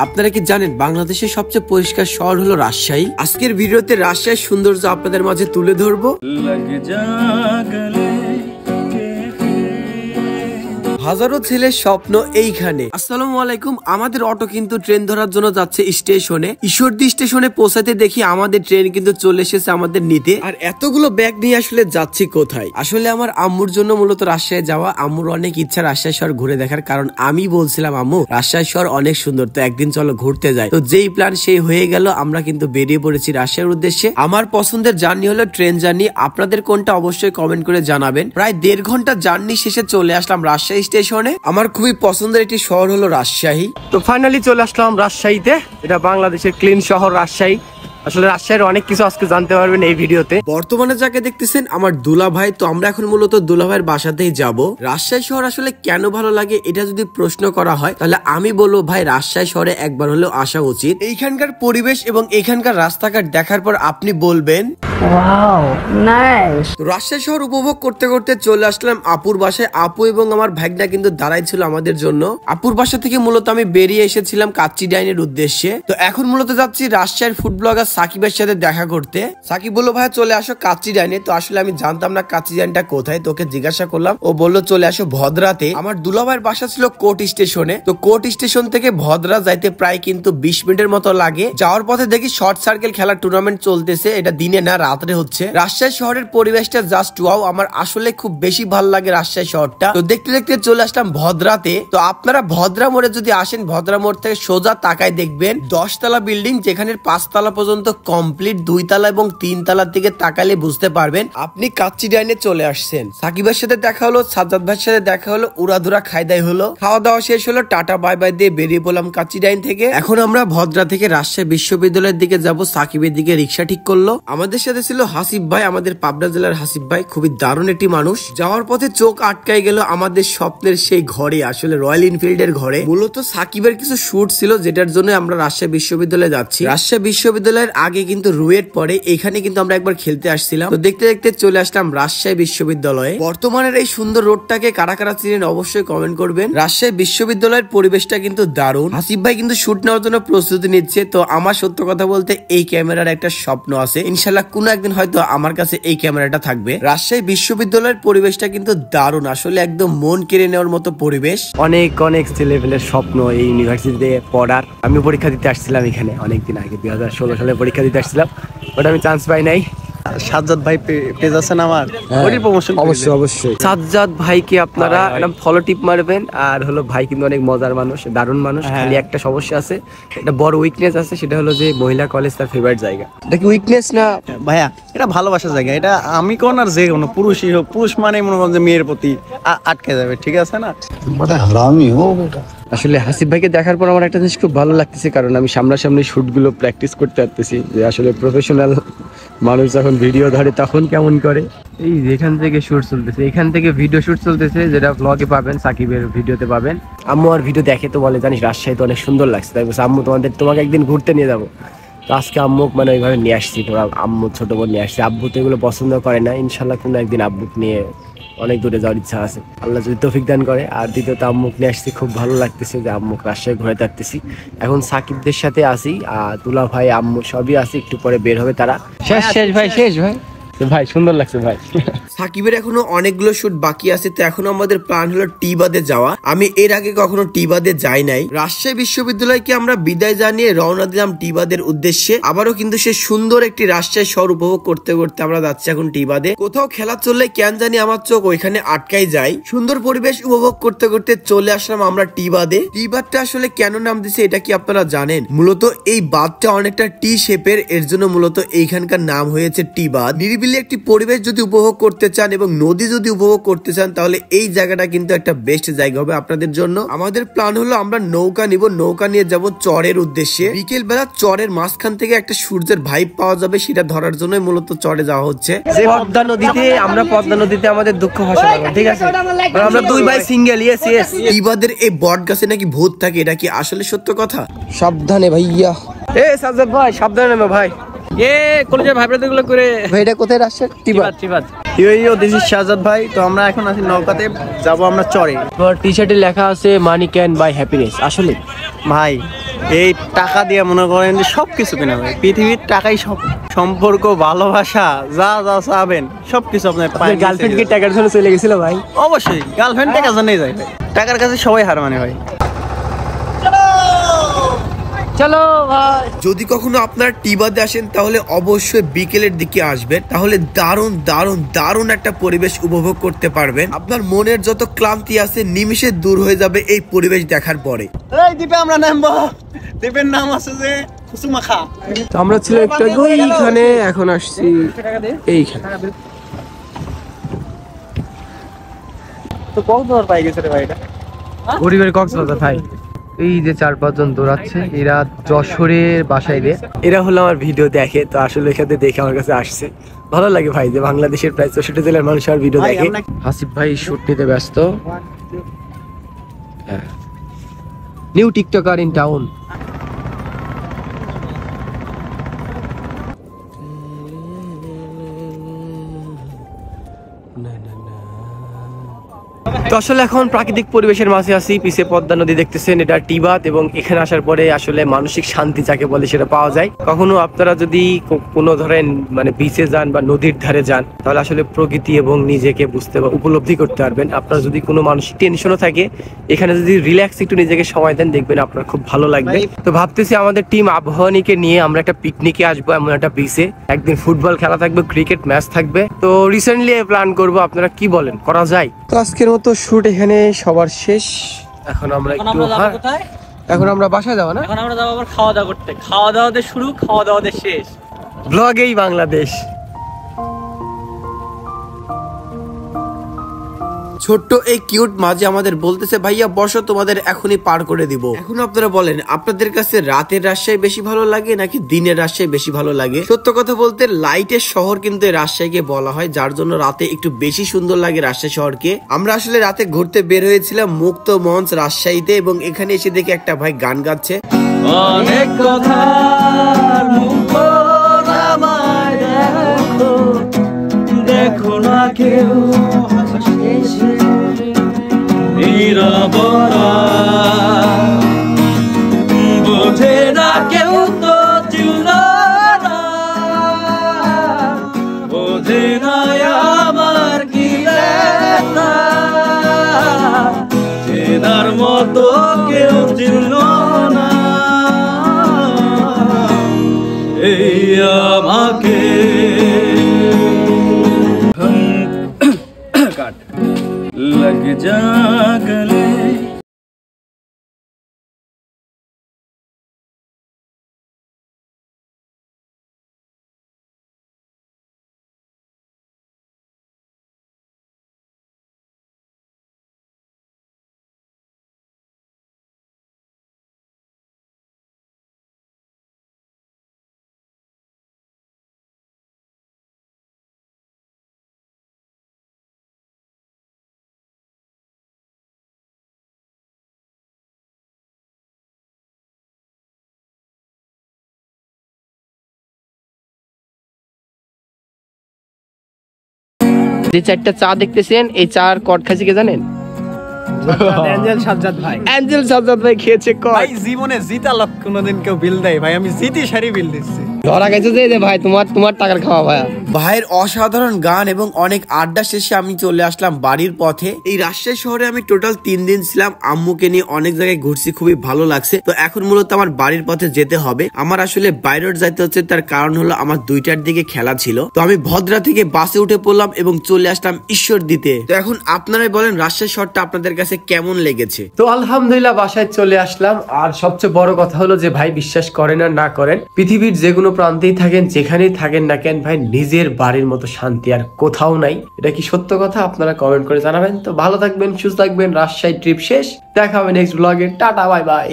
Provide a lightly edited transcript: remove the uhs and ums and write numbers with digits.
আপনারা কি জানেন বাংলাদেশের সবচেয়ে পরিষ্কার শহর হলো রাজশাহী? আজকের ভিডিওতে রাজশাহীর সৌন্দর্য আপনাদের মাঝে তুলে ধরবো। হাজারো ছেলের স্বপ্ন এইখানে। আসসালামু আলাইকুম। আমাদের অটো কিন্তু ট্রেন ধরার জন্য যাচ্ছে স্টেশনে। ঈশ্বরদী স্টেশনে পৌঁছাতে দেখি আমাদের ট্রেন কিন্তু চলে এসেছে আমাদের নিতে। আর এতগুলো ব্যাগ নিয়ে আসলে যাচ্ছি কোথায়? আসলে আমার আম্মুর জন্য মূলত রাজশাহী যাওয়া। আম্মুর অনেক ইচ্ছা রাজশাহী শহর ঘুরে দেখার, কারণ আমি বলছিলাম আম্মু রাজশাহী শহর অনেক সুন্দর, তো একদিন চলো ঘুরতে যাই। তো যেই প্ল্যান সেই হয়ে গেল, আমরা কিন্তু বেরিয়ে পড়েছি রাজশাহীর উদ্দেশ্যে। আমার পছন্দের জার্নি হলো ট্রেন জার্নি। আপনাদের কোনটা অবশ্যই কমেন্ট করে জানাবেন। প্রায় 1.5 ঘন্টা জার্নি শেষে চলে আসলাম রাজশাহী স্টেশনে। আমার খুবই পছন্দের একটি শহর হলো রাজশাহী। তো ফাইনালি চলে আসলাম রাজশাহীতে। এটা বাংলাদেশের ক্লিন শহর রাজশাহী। আসলে রাজশাহীর অনেক কিছু আজকে জানতে পারবেন এই ভিডিওতে। বর্তমানে যাকে দেখতেছেন আমার দুলা ভাই। তো আমরা এখন মূলত দুলা ভাইয়ের বাসাতেই যাব। রাজশাহী শহর আসলে কেন ভালো লাগে এটা যদি প্রশ্ন করা হয়, তাহলে আমি বলবো ভাই রাজশাহী শহরে একবার হলেও আসা উচিত। এইখানকার পরিবেশ এবং এইখানকার রাস্তাঘাট দেখার পর আপনি বলবেন ওয়াও নাইস। রাজশাহী শহর উপভোগ করতে করতে চলে আসলাম আপুর বাসায়। আপু এবং আমার ভাগনা কিন্তু দাঁড়াই ছিল আমাদের জন্য। আপুর বাসা থেকে মূলত আমি বেরিয়ে এসেছিলাম কাচ্চি ডাইনের উদ্দেশ্যে। তো এখন মূলত যাচ্ছি রাজশাহীর ফুড ব্লগার সাকিবের সাথে দেখা করতে। সাকিব বললো ভাই চলে আসো কাচ্চি ডাইনে। তো আসলে আমি জানতাম না কাচ্চি ডাইনটা কোথায়, তোকে জিজ্ঞাসা করলাম। ও বললো চলে আসো ভদ্রাতে। আমার দুলাভাইয়ের বাসা ছিল কোর্ট স্টেশনে। তো কোর্ট স্টেশন থেকে ভদ্রা যাইতে প্রায় কিন্তু 20 মিনিটের মতো লাগে। যাওয়ার পথে দেখি শর্ট সার্কেল খেলার টুর্নামেন্ট চলতেছে। এটা দিনে না রাত্রে হচ্ছে। রাজশাহী শহরের পরিবেশটা জাস্ট ওয়াও। আমার আসলে খুব বেশি ভালো লাগে রাজশাহী শহরটা। তো দেখতে দেখতে চলে আসলাম ভদ্রাতে। তো আপনারা ভদ্রা মোড়ে যদি আসেন, ভদ্রা মোড় থেকে সোজা তাকায় দেখবেন 10 তলা বিল্ডিং, যেখানে 5 তলা পর্যন্ত কমপ্লিট। 2 তলা এবং 3 তলার দিকে তাকালে বুঝতে পারবেন আপনি কাচ্চি ডাইনে চলে আসছেন। সাকিবের সাথে দেখা হলো, সাজ্জাদ ভাইয়ের সাথে দেখা হলো, উড়াধুরা খাইদাই হলো, খাওয়া দাওয়া শেষ হলো, টাটা বাই বাই দিয়ে বেরিয়ে পড়লাম কাচ্চি ডাইন থেকে। এখন আমরা ভদ্রা থেকে রাজশাহী বিশ্ববিদ্যালয়ের দিকে যাব। সাকিবের দিকে রিক্সা ঠিক করলো। আমাদের সাথে ছিল হাসিব ভাই, আমাদের পাবনা জেলার হাসিব ভাই। খুবই দারুণ একটি মানুষ। যাওয়ার পথে চোখ আটকাই গেল আমাদের স্বপ্নের সেই ঘরে, আসলে রয়্যাল এনফিল্ডের ঘরে। মূলত সাকিবের কিছু শুট ছিল, যেটার জন্য আমরা রাজশাহী বিশ্ববিদ্যালয়ে যাচ্ছি। রাজশাহী বিশ্ববিদ্যালয়ের আগে কিন্তু রুয়েট পড়ে, এখানে কিন্তু আমরা একবার খেলতে আসছিলাম। তো দেখতে দেখতে চলে আসলাম রাজশাহী বিশ্ববিদ্যালয়ে। বর্তমানের এই সুন্দর রোডটাকে কারা কারা চিনেন অবশ্যই কমেন্ট করবেন। রাজশাহী বিশ্ববিদ্যালয়ের পরিবেশটা কিন্তু দারুণ। হাসিব ভাই কিন্তু শুট নেওয়ার জন্য প্রস্তুতি নিচ্ছে। তো আমার সত্য কথা বলতে এই ক্যামেরার একটা স্বপ্ন আছে, ইনশাল্লাহ কোনো একদিন হয়তো আমার কাছে এই ক্যামেরাটা থাকবে। রাজশাহী বিশ্ববিদ্যালয়ের পরিবেশটা কিন্তু দারুণ, আসলে একদম মন কেড়ে নেওয়ার মতো পরিবেশ। অনেক অনেক ছেলেপেলের স্বপ্ন এই ইউনিভার্সিটিতে পড়ার। আমি পরীক্ষা দিতে আসছিলাম এখানে অনেকদিন আগে, 2016 সালে পরীক্ষা দিতে আসছিলাম, বাট আমি চান্স পাই নাই। সাজ্জাদ ভাই পেজ আছেন আমার, ওরই প্রমোশন অবশ্যই অবশ্যই। সাজ্জাদ ভাইকে আপনারা একটা ফলো টিপ মারবেন। আর হলো ভাই কিন্তু অনেক মজার মানুষ, দারুণ মানুষ। খালি একটা সমস্যা আছে, একটা বড় উইকনেস আছে, সেটা হলো যে মহিলা কলেজ তার ফেভারিট জায়গা। এটা কি উইকনেস না ভাইয়া? এটা ভালোবাসার জায়গা। এটা আমি কোন আর যে কোনো পুরুষই হোক, পুরুষ মানে মনে করেন যে মেয়ের প্রতি আটকে যাবে, ঠিক আছে না? হারামি হো বেটা। আসলে হাসিব ভাইকে দেখার পর আমার একটা জিনিস খুব ভালো লাগতেছে, কারণ আমি সামনাসামনি শুট গুলো প্র্যাকটিস করতে পারতেছি। যে আসলে প্রফেশনাল মানুষ যখন ভিডিও ধরে তখন কেমন করে। এই যেখান থেকে শুট চলতেছে, এখান থেকে ভিডিও শুট চলতেছে, যেটা ব্লগে পাবেন, সাকিবের ভিডিওতে পাবেন। আম্মু আর ভিডিও দেখে তো বলে জানিস রাজশাহী তো অনেক সুন্দর লাগছে, তাই বলছে আম্মু তোমাকে একদিন ঘুরতে নিয়ে যাবো। তো আজকে আম্মু মানে ওইভাবে নিয়ে আসছি। তোরা আম্মু ছোট বোন নিয়ে আসছি। আব্বু তো এগুলো পছন্দ করে না। ইনশাল্লাহ কোনো একদিন আব্বুক নিয়ে অনেক দূরে যাওয়ার ইচ্ছা আছে, আল্লাহ যদি তৌফিক দান করে। আর দ্বিতীয়ত আম্মুক নিয়ে আসছি, খুব ভালো লাগতেছে যে আম্মুক রাজশাহী ঘুরে থাকতেছি। এখন সাকিবদের সাথে আসি, আর দুলা ভাই আম্মু সবই আসি, একটু পরে বের হবে তারা। শেষ ভাই, শেষ ভাই। ভাই সুন্দর লাগছে ভাই। সাকিবের এখনো অনেকগুলো শুট বাকি আছে। তো এখনো আমাদের প্ল্যান হলো টি-বাদে যাওয়া। আমি এর আগে কখনো টি-বাদে যাই নাই। রাজশাহী বিশ্ববিদ্যালয়কে আমরা বিদায় জানিয়ে রওনা দিলাম টি-বাদের উদ্দেশ্যে। আবারও কিন্তু সে সুন্দর একটি রাজশাহী শহর উপভোগ করতে করতে আমরা যাচ্ছি এখন টি-বাদে। কোথাও খেলা চললে কেন জানি আমার চোখ ওইখানে আটকাই যায়। সুন্দর পরিবেশ উপভোগ করতে করতে চলে আসলাম আমরা টি-বাদে। টি-বাদটা আসলে কেন নাম দিছে এটা কি আপনারা জানেন? মূলত এই বাদটা অনেকটা টি শেপের, এর জন্য মূলত এইখানকার নাম হয়েছে টি-বাদ। নিরিবিলি একটি পরিবেশ যদি উপভোগ করতে চান এবং নদী যদি উপভোগ করতে চান, তাহলে এই জায়গাটা কিন্তু একটা বেস্ট জায়গা হবে আপনাদের জন্য। আমাদের প্ল্যান হলো আমরা নৌকা নিব, নৌকা নিয়ে যাব চরের উদ্দেশ্যে। বিকেল বেলা চরের মাঝখান থেকে একটা সূর্যের ভাইব পাওয়া যাবে, সেটা ধরার জন্যই মূলত চরে যাওয়া হচ্ছে। পদ্মা নদীতে আমরা পদ্মা নদীতে আমাদের দুঃখ ভাষা পাবো, ঠিক আছে? আমরা দুই ভাই সিঙ্গেল। Yes yes. ইবাদের এই বট গাছে নাকি ভূত থাকে, এটা কি আসলে সত্য কথা? সাবধানে ভাইয়া। এ সাজ্জাদ ভাই সাবধানে নেমে ভাই। কলেজের ভাইব্রেটর গুলো করে ভাই। এটা কোথায় রাজশাহী? টিবাদ। দিস ইজ সাজ্জাদ ভাই। তো আমরা এখন আছি নৌকাতে, যাব আমরা চরে। টি-শার্টে লেখা আছে মানি ক্যান বাই হ্যাপিনেস। আসলে ভাই এই টাকা দিয়ে মনে করেন যে সবকিছু কেনা ভাই, পৃথিবীর টাকাই সব। সম্পর্ক, ভালোবাসা, যা যা চাবেন সবকিছু আপনার পায়ে। গার্লফ্রেন্ড কি টাকার জন্য চলে গেছিল ভাই? অবশ্যই গার্লফ্রেন্ড টাকার জন্যই যায় ভাই, টাকার কাছে সবাই হার মানে ভাই। চলো ভাই। যদি কখনো আপনারা টিবাতে আসেন তাহলে অবশ্যই বিকেলের দিকে আসবেন, তাহলে দারুণ দারুণ দারুণ একটা পরিবেশ উপভোগ করতে পারবেন। আপনার মনের যত ক্লান্তি আছে নিমিষে দূর হয়ে যাবে এই পরিবেশ দেখার পরে। এই দ্বীপে আমরা নামবো, দ্বীপের নাম আছে যে কুসুমাখা। তো আমরা ছিল একটা এইখানে, এখন আসছি এইখানে। তো কক্সবাজার পাই গেছে রে ভাই, এটা গরিবের কক্সবাজার ভাই। এই যে 4-5 জন দৌড়াচ্ছে, এরা যশোরের বাসায় রে। এরা হলো আমার ভিডিও দেখে, তো আসলে এখানে দেখে আমার কাছে আসছে। ভালো লাগে ভাই যে বাংলাদেশের প্রায় 64 জেলার মানুষ আমার ভিডিও দেখে। হাসিফ ভাই শুট নিতে ব্যস্ত। New TikToker in town. তো আসলে এখন প্রাকৃতিক পরিবেশের মাঝে আছি, পিছে পদ্মা নদী দেখতেছেন, এটা টিবাত। এবং এখানে আসার পরে আসলে মানসিক শান্তি যাকে বলে সেটা পাওয়া যায়। কখনো আপনারা যদি কোনো ধরেন মানে বিচে যান বা নদীর ধারে যান, তাহলে আসলে প্রকৃতি এবং নিজেকে বুঝতে বা উপলব্ধি করতে পারবেন। আপনার যদি কোনো মানসিক টেনশনও থাকে, এখানে যদি রিল্যাক্স একটু নিজেকে সময় দেন, দেখবেন আপনার খুব ভালো লাগবে। তো ভাবতেছি আমাদের টিম আবহাওয়ানীকে নিয়ে আমরা একটা পিকনিকে আসবো এমন একটা বিচে। একদিন ফুটবল খেলা থাকবে, ক্রিকেট ম্যাচ থাকবে। তো রিসেন্টলি প্ল্যান করবো, আপনারা কি বলেন, করা যায়? তো আজকের মতো শুট এখানে সবার শেষ। এখন আমরা একটু এখন আমরা বাসায় যাবো না, এখন আমরা যাবো আবার খাওয়া দাওয়া করতে। খাওয়া দাওয়াতে শুরু, খাওয়া দাওয়াতে শেষ। ব্লগেই বাংলাদেশ। ছোট্ট এই কিউট মাঝে আমাদের বলতেছে, ভাইয়া বসো, তোমাদের এখনই পার করে দিব। এখন আপনারা বলেন, আপনাদের কাছে রাতের রাজশাহী বেশি ভালো লাগে নাকি দিনের রাজশাহী বেশি ভালো লাগে? সত্য কথা বলতে লাইটের শহর কিন্তু রাজশাহীকে বলা হয়, যার জন্য রাতে একটু বেশি সুন্দর লাগে রাজশাহী শহরকে। আমরা আসলে রাতে ঘুরতে বের হয়েছিলাম মুক্ত মঞ্চ রাজশাহীতে, এবং এখানে এসে দেখে একটা ভাই গান গাচ্ছে। অনেক কথা দেখো না কেউ, বোঝে না কেউ তো চিল্ল না, বোঝে না আমার কি চেনার মতো কেউ চিল্ল না, এই আমাকে लग जा गले। যে 4টা চা দেখতেছেন, এই চার কট খাইছে কে জানেন? অ্যাঞ্জেল সাজ্জাদ ভাই। অ্যাঞ্জেল সাজ্জাদ ভাই খেয়েছে কট। ভাই জীবনে জিতা লোক কোনোদিন কেউ বিল দেয় ভাই, আমি জিতি সারি বিল দিচ্ছি। ধরা গেছে যে ভাই তোমার টাকার খাওয়া ভাই। ভাইয়ের অসাধারণ গান এবং অনেক আড্ডা শেষে আমি চলে আসলাম বাড়ির পথে। এই রাজশাহী শহরে আমি টোটাল 3 দিন ছিলাম, আম্মুকে নিয়ে অনেক জায়গায় ঘুরছি, খুবই ভালো লাগছে। তো এখন মূলত আমার বাড়ির পথে যেতে হবে। আমার আসলে বাইরে যাইতে হচ্ছে, তার কারণ হলো আমার 2টার দিকে খেলা ছিল। তো আমি ভদ্রা থেকে বাসে উঠে পড়লাম এবং চলে আসলাম ঈশ্বরদীতে। তো এখন আপনারাই বলেন রাজশাহী শহরটা আপনাদের কাছে কেমন লেগেছে? তো আলহামদুলিল্লাহ বাসায় চলে আসলাম। আর সবচেয়ে বড় কথা হলো যে ভাই বিশ্বাস করেন আর না করেন, পৃথিবীর যে কোনো প্রান্তেই থাকেন, যেখানেই থাকেন না কেন, ভাই নিজের বাড়ির মতো শান্তি আর কোথাও নাই। এটা কি সত্য কথা? আপনারা কমেন্ট করে জানাবেন। তো ভালো থাকবেন, সুস্থ থাকবেন। রাজশাহী ট্রিপ শেষ, দেখা হবে নেক্সট ব্লগে। Tata, bye bye.